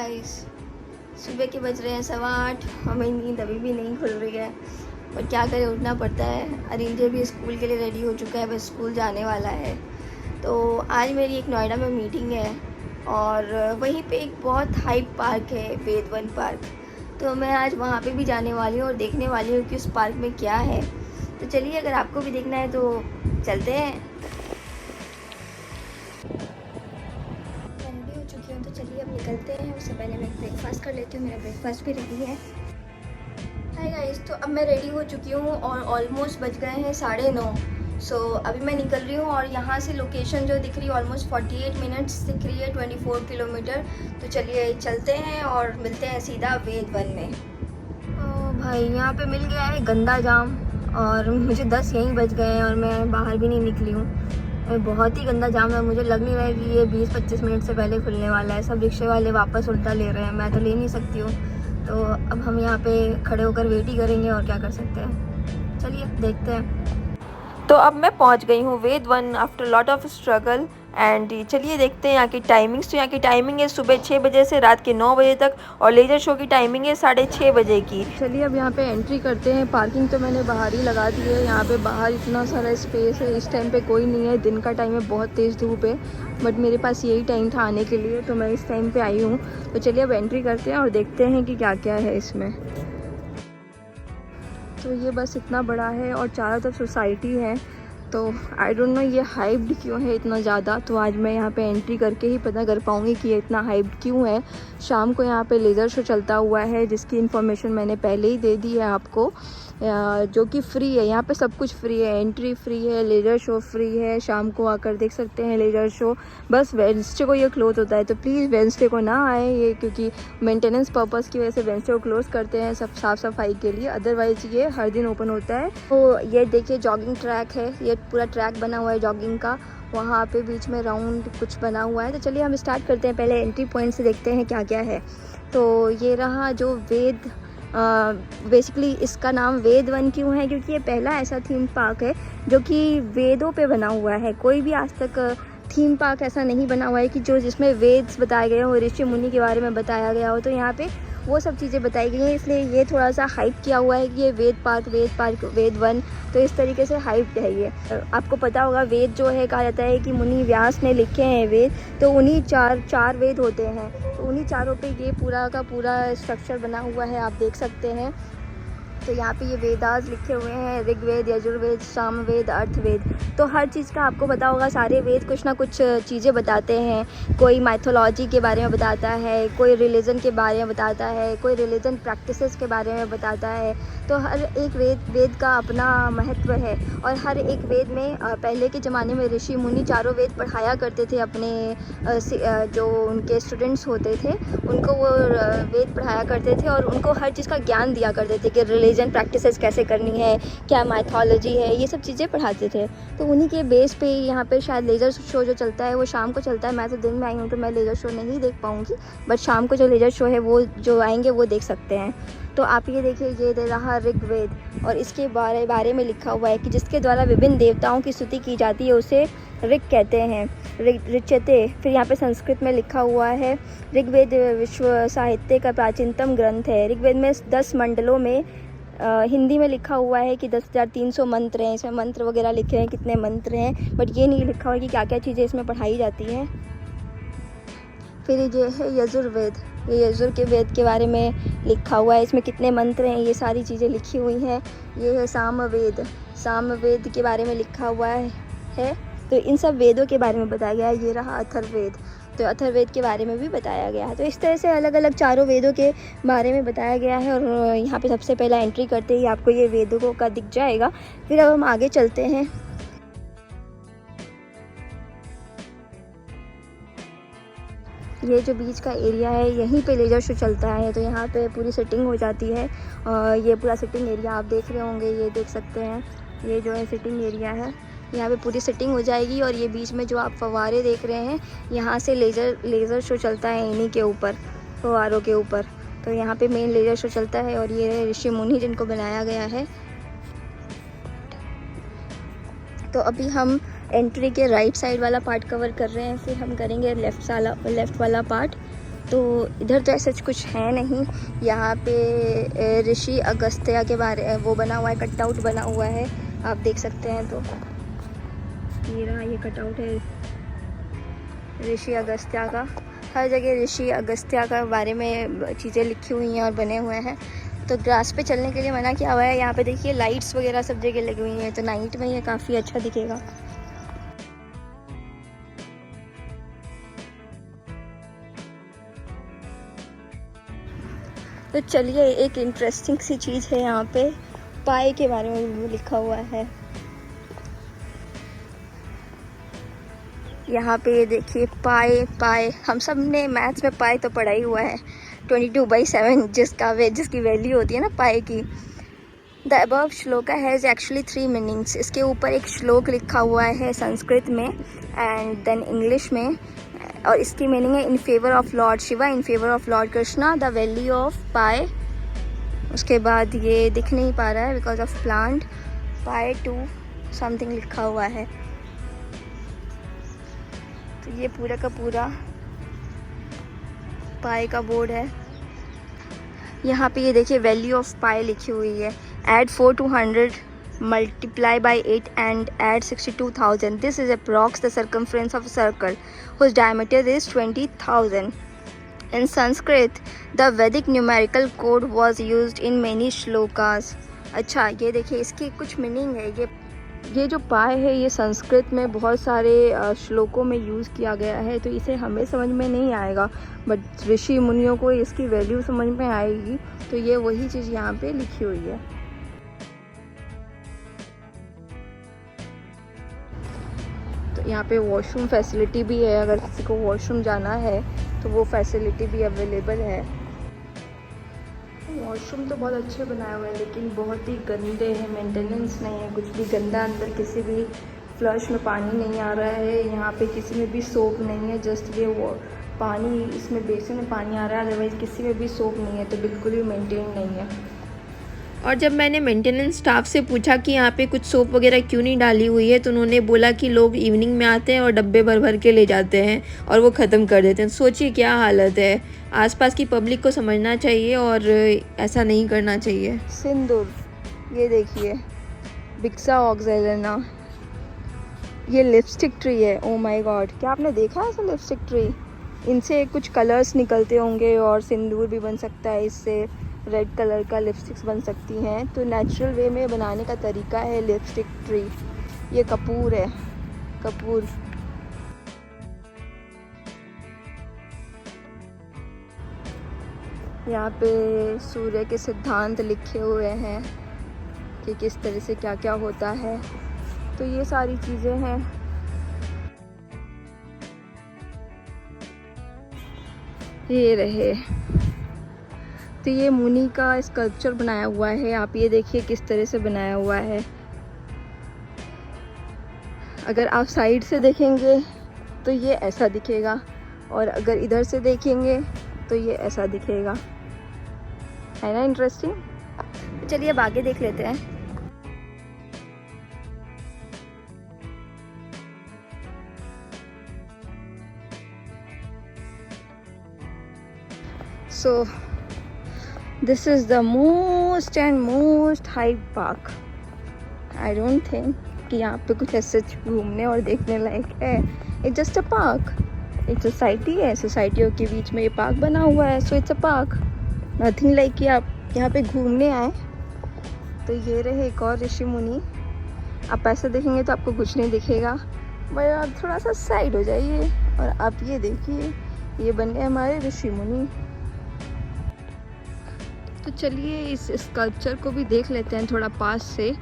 Guys, सुबह के बज रहे हैं 8:15 और मेरी नींद अभी भी नहीं खुल रही है, पर क्या करें, उठना पड़ता है। अरिंजे भी स्कूल के लिए रेडी हो चुका है, बस स्कूल जाने वाला है। तो आज मेरी एक नोएडा में मीटिंग है और वहीं पे एक बहुत हाइप पार्क है, वेद वन पार्क। तो मैं आज वहाँ पे भी जाने वाली हूँ और देखने वाली हूँ कि उस पार्क में क्या है। तो चलिए, अगर आपको भी देखना है तो चलते हैं। रेडी हो चुकी हूँ, तो चलिए अब निकलते हैं। उससे पहले मैं ब्रेकफास्ट कर लेती हूँ, मेरा ब्रेकफास्ट भी रेडी है। हाय गाइस, तो अब मैं रेडी हो चुकी हूँ और ऑलमोस्ट बज गए हैं 9:30। सो अभी मैं निकल रही हूँ और यहाँ से लोकेशन जो दिख रही है ऑलमोस्ट 48 मिनट्स दिख रही है, 24 किलोमीटर। तो चलिए चलते हैं और मिलते हैं सीधा वेद वन में। ओ भाई, यहाँ पे मिल गया है गंदा जाम और मुझे 10 यहीं बज गए हैं और मैं बाहर भी नहीं निकली हूँ। बहुत ही गंदा जाम है। मुझे लग नहीं रहा है कि ये 20-25 मिनट से पहले खुलने वाला है। सब रिक्शे वाले वापस उल्टा ले रहे हैं, मैं तो ले नहीं सकती हूँ। तो अब हम यहाँ पे खड़े होकर वेट ही करेंगे और क्या कर सकते हैं। चलिए देखते हैं। तो अब मैं पहुँच गई हूँ वेद वन after lot of struggle and चलिए देखते हैं यहाँ की टाइमिंग्स। तो यहाँ की टाइमिंग है सुबह 6 बजे से रात के 9 बजे तक और लेजर शो की टाइमिंग है 6:30 बजे की। चलिए अब यहाँ पे एंट्री करते हैं। पार्किंग तो मैंने बाहर ही लगा दी है। यहाँ पे बाहर इतना सारा स्पेस है। इस टाइम पे कोई नहीं है, दिन का टाइम है, बहुत तेज़ धूप है, बट मेरे पास यही टाइम था आने के लिए, तो मैं इस टाइम पे आई हूँ। तो चलिए अब एंट्री करते हैं और देखते हैं कि क्या क्या है इसमें। तो ये बस इतना बड़ा है और चारों तरफ सोसाइटी है। तो आई डोंट नो ये हाइप्ड क्यों है इतना ज़्यादा। तो आज मैं यहाँ पे एंट्री करके ही पता कर पाऊँगी कि ये इतना हाइप्ड क्यों है। शाम को यहाँ पे लेज़र शो चलता हुआ है, जिसकी इन्फॉर्मेशन मैंने पहले ही दे दी है आपको, जो कि फ्री है। यहाँ पे सब कुछ फ्री है, एंट्री फ्री है, लेज़र शो फ्री है। शाम को आकर देख सकते हैं लेज़र शो। बस वेडनेसडे को ये क्लोज होता है, तो प्लीज़ वेडनेसडे को ना आए ये, क्योंकि मेंटेनेंस पर्पज़ की वजह से वेडनेसडे को क्लोज़ करते हैं, सब साफ़ सफाई के लिए। अदरवाइज़ ये हर दिन ओपन होता है। तो ये देखिए जॉगिंग ट्रैक है, ये पूरा ट्रैक बना हुआ है जॉगिंग का। वहाँ पे बीच में राउंड कुछ बना हुआ है। तो चलिए हम स्टार्ट करते हैं, पहले एंट्री पॉइंट से देखते हैं क्या क्या है। तो ये रहा जो वेद, बेसिकली इसका नाम वेद वन क्यों है, क्योंकि ये पहला ऐसा थीम पार्क है जो कि वेदों पे बना हुआ है। कोई भी आज तक थीम पार्क ऐसा नहीं बना हुआ है कि जो जिसमें वेद्स बताए गए हो, ऋषि मुनि के बारे में बताया गया हो। तो यहाँ पे वो सब चीज़ें बताई गई हैं, इसलिए ये थोड़ा सा हाइप किया हुआ है कि ये वेद पार्क वेद वन। तो इस तरीके से हाइप है ये। आपको पता होगा वेद जो है, कहा जाता है कि मुनि व्यास ने लिखे हैं वेद, तो उन्हीं चार वेद होते हैं। तो उन्हीं चारों पे ये पूरा का पूरा स्ट्रक्चर बना हुआ है, आप देख सकते हैं। तो यहाँ पे ये वेदास लिखे हुए हैं, ऋग्वेद, यजुर्वेद, सामवेद, अर्थवेद। तो हर चीज़ का आपको पता होगा, सारे वेद कुछ ना कुछ चीज़ें बताते हैं। कोई माइथोलॉजी के बारे में बताता है, कोई रिलीजन के बारे में बताता है, कोई रिलीजन प्रैक्टिसेस के बारे में बताता है। तो हर एक वेद का अपना महत्व है और हर एक वेद में पहले के ज़माने में ऋषि मुनि चारों वेद पढ़ाया करते थे अपने जो उनके स्टूडेंट्स होते थे उनको, वो वेद पढ़ाया करते थे और उनको हर चीज़ का ज्ञान दिया करते थे कि रिलीजन प्रैक्टिसेस कैसे करनी है, क्या माइथोलॉजी है, ये सब चीज़ें पढ़ाते थे। तो उन्हीं के बेस पे यहाँ पे शायद लेज़र शो जो चलता है वो शाम को चलता है। मैं तो दिन में आई हूँ तो मैं लेज़र शो नहीं देख पाऊँगी, बट शाम को जो लेज़र शो है वो जो आएंगे वो देख सकते हैं। तो आप ये देखिए, ये दे रहा ऋग्वेद और इसके बारे में लिखा हुआ है कि जिसके द्वारा विभिन्न देवताओं की स्तुति की जाती है उसे ऋग कहते हैं, ऋच्यते। फिर यहाँ पे संस्कृत में लिखा हुआ है ऋग्वेद विश्व साहित्य का प्राचीनतम ग्रंथ है। ऋग्वेद में 10 मंडलों में हिंदी में लिखा हुआ है कि 10,300 मंत्र हैं। इसमें मंत्र वगैरह लिखे हैं कितने मंत्र हैं, बट ये नहीं लिखा हुआ है कि क्या क्या चीज़ें इसमें पढ़ाई जाती हैं। फिर ये है यजुर्वेद, ये यजुर के वेद के बारे में लिखा हुआ है, इसमें कितने मंत्र हैं ये सारी चीज़ें लिखी हुई हैं। ये है सामवेद के बारे में लिखा हुआ है। तो इन सब वेदों के बारे में बताया गया है। ये रहा अथर्ववेद, तो अथर्ववेद के बारे में भी बताया गया है। तो इस तरह से अलग अलग चारों वेदों के बारे में बताया गया है। और यहाँ पे सबसे पहला एंट्री करते ही आपको ये वेदों का दिख जाएगा। फिर अब हम आगे चलते हैं। ये जो बीच का एरिया है यहीं पे लेज़र शो चलता है, तो यहाँ पे पूरी सेटिंग हो जाती है। ये पूरा सिटिंग एरिया आप देख रहे होंगे, ये देख सकते हैं, ये जो है सिटिंग एरिया है। यहाँ पे पूरी सेटिंग हो जाएगी और ये बीच में जो आप फव्वारे देख रहे हैं, यहाँ से लेज़र शो चलता है इन्हीं के ऊपर, फव्वारों के ऊपर। तो यहाँ पे मेन लेज़र शो चलता है और ये ऋषि मुनि जिनको बनाया गया है। तो अभी हम एंट्री के राइट साइड वाला पार्ट कवर कर रहे हैं, फिर हम करेंगे लेफ़्ट वाला पार्ट। तो इधर तो ऐसा कुछ है नहीं। यहाँ पे ऋषि अगस्त्य के बारे वो बना हुआ है, कटआउट बना हुआ है, आप देख सकते हैं। तो ये रहा, ये कटआउट है ऋषि अगस्त्य का। हर जगह ऋषि अगस्त्य का बारे में चीज़ें लिखी हुई हैं और बने हुए हैं। तो ग्रास पे चलने के लिए मना किया हुआ है। यहाँ पे देखिए लाइट्स वगैरह सब जगह लगी हुई हैं, तो नाइट में ये काफ़ी अच्छा दिखेगा। तो चलिए, एक इंटरेस्टिंग सी चीज़ है यहाँ पे, पाए के बारे में लिखा हुआ है। यहाँ पे देखिए पाए, पाए हम सब ने मैथ्स में पाए तो पढ़ा ही हुआ है, 22/7 जिसकी वैल्यू होती है ना पाए की। The above shloka has actually 3 meanings. इसके ऊपर एक श्लोक लिखा हुआ है संस्कृत में एंड देन इंग्लिश में, और इसकी मीनिंग है in favour of Lord Shiva, in favour of Lord Krishna, the value of पाए। उसके बाद ये दिख नहीं पा रहा है बिकॉज ऑफ प्लांट, पाए टू समथिंग लिखा हुआ है। तो ये पूरा का पूरा पाए का बोर्ड है। यहाँ पे ये देखिए वैल्यू ऑफ पाए लिखी हुई है, add 4 to 100, multiply by 8 and add 62,000. This is approx the circumference of a circle whose diameter is 20,000. In Sanskrit, the Vedic numerical code was used in many shlokas. अच्छा, ये देखिए इसकी कुछ मीनिंग है। ये जो पाए है ये संस्कृत में बहुत सारे श्लोकों में यूज़ किया गया है, तो इसे हमें समझ में नहीं आएगा, बट ऋषि मुनियों को इसकी वैल्यू समझ में आएगी। तो ये वही चीज़ यहाँ पे लिखी हुई है। तो यहाँ पे वॉशरूम फैसिलिटी भी है, अगर किसी को वॉशरूम जाना है तो वो फैसिलिटी भी अवेलेबल है। वॉशरूम तो बहुत अच्छे बनाए हुए हैं, लेकिन बहुत ही गंदे हैं, मेंटेनेंस नहीं है, कुछ भी गंदा, अंदर किसी भी फ्लश में पानी नहीं आ रहा है। यहाँ पे किसी में भी सोप नहीं है, जस्ट ये वो पानी इसमें बेसिन में पानी आ रहा है, अदरवाइज़ किसी में भी सोप नहीं है, तो बिल्कुल भी मेंटेन नहीं है। और जब मैंने मेंटेनेंस स्टाफ से पूछा कि यहाँ पे कुछ सोप वगैरह क्यों नहीं डाली हुई है, तो उन्होंने बोला कि लोग इवनिंग में आते हैं और डब्बे भर भर के ले जाते हैं और वो ख़त्म कर देते हैं। सोचिए क्या हालत है। आसपास की पब्लिक को समझना चाहिए और ऐसा नहीं करना चाहिए। सिंदूर, ये देखिए बिक्सा ऑक्जेलेना, ये लिपस्टिक ट्री है। ओ माय गॉड, क्या आपने देखा है ऐसा लिपस्टिक ट्री? इनसे कुछ कलर्स निकलते होंगे और सिंदूर भी बन सकता है, इससे रेड कलर का लिपस्टिक्स बन सकती हैं। तो नेचुरल वे में बनाने का तरीका है लिपस्टिक ट्री। ये कपूर है, कपूर। यहाँ पे सूर्य के सिद्धांत लिखे हुए हैं कि किस तरह से क्या क्या होता है, तो ये सारी चीज़ें हैं। ये रहे, तो ये मुनि का स्कल्पचर बनाया हुआ है। आप ये देखिए किस तरह से बनाया हुआ है। अगर आप साइड से देखेंगे तो ये ऐसा दिखेगा, और अगर इधर से देखेंगे तो ये ऐसा दिखेगा। है ना इंटरेस्टिंग? चलिए अब आगे देख लेते हैं। So this is the most and most hype park. I don't think कि यहाँ पे कुछ ऐसे घूमने और देखने लायक है। It's just a park. एक सोसाइटी है, सोसाइटियों के बीच में ये पार्क बना हुआ है, so it's a park. Nothing like कि आप यहाँ पे घूमने आए। तो ये रहे एक और ऋषि मुनि। आप ऐसे देखेंगे तो आपको कुछ नहीं दिखेगा, बट आप थोड़ा सा साइड हो जाइए और आप ये देखिए, ये बन गए हमारे ऋषि मुनि। तो चलिए इस स्कल्पचर को भी देख लेते हैं थोड़ा पास से।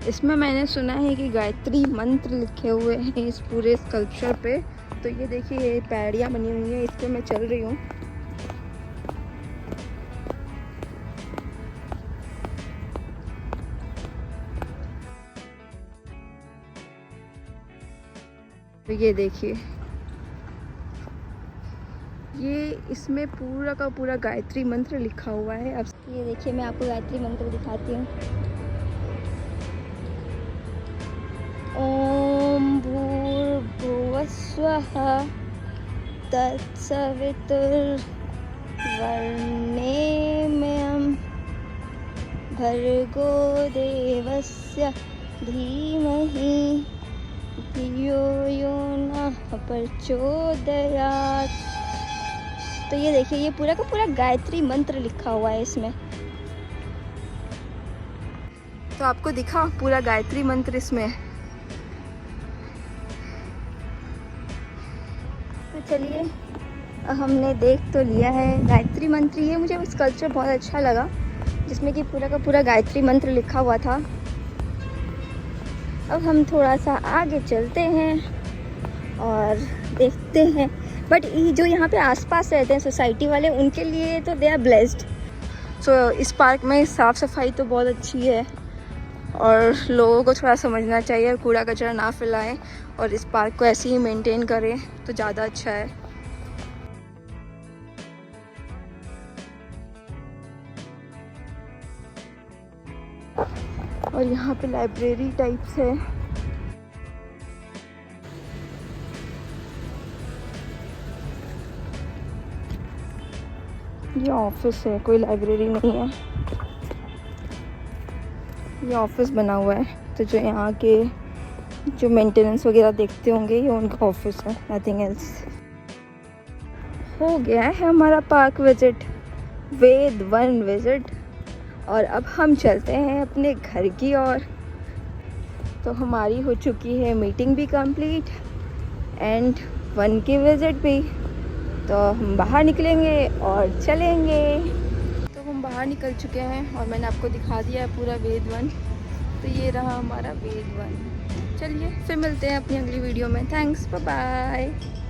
इसमें मैंने सुना है कि गायत्री मंत्र लिखे हुए हैं इस पूरे स्कल्पचर पे। तो ये देखिए ये पैड़ियाँ बनी हुई हैं, इस पर मैं चल रही हूँ। तो ये देखिए, ये इसमें पूरा का पूरा गायत्री मंत्र लिखा हुआ है। अब ये देखिए मैं आपको गायत्री मंत्र दिखाती हूँ। ओम भूर्भुवः स्वः तत्सवितुर्वरेण्यं वर्णेम्यं भर्गो देवस्य धीमहि धियो यो नः प्रचोदयात्। तो ये देखिए, ये पूरा का पूरा गायत्री मंत्र लिखा हुआ है इसमें। तो आपको दिखा पूरा गायत्री मंत्र इसमें। तो चलिए, हमने देख तो लिया है गायत्री मंत्र। ये मुझे स्कल्पचर बहुत अच्छा लगा जिसमें कि पूरा का पूरा गायत्री मंत्र लिखा हुआ था। अब हम थोड़ा सा आगे चलते हैं और देखते हैं। बट ये जो यहाँ पे आसपास रहते हैं सोसाइटी वाले, उनके लिए तो दे आर ब्लेस्ड। सो इस पार्क में साफ़ सफाई तो बहुत अच्छी है और लोगों को थोड़ा समझना चाहिए और कूड़ा कचरा ना फैलाएं और इस पार्क को ऐसे ही मेंटेन करें तो ज़्यादा अच्छा है। और यहाँ पे लाइब्रेरी टाइप्स है। ये ऑफिस है, कोई लाइब्रेरी नहीं है। ये ऑफिस बना हुआ है, तो जो यहाँ के जो मेंटेनेंस वगैरह देखते होंगे ये उनका ऑफिस है, नथिंग एल्स। हो गया है हमारा पार्क विजिट, वेद वन विजिट। और अब हम चलते हैं अपने घर की ओर। तो हमारी हो चुकी है मीटिंग भी कंप्लीट एंड वन की विजिट भी। तो हम बाहर निकलेंगे और चलेंगे। तो हम बाहर निकल चुके हैं और मैंने आपको दिखा दिया है पूरा वेद वन। तो ये रहा हमारा वेद वन। चलिए फिर मिलते हैं अपनी अगली वीडियो में। Thanks, bye bye.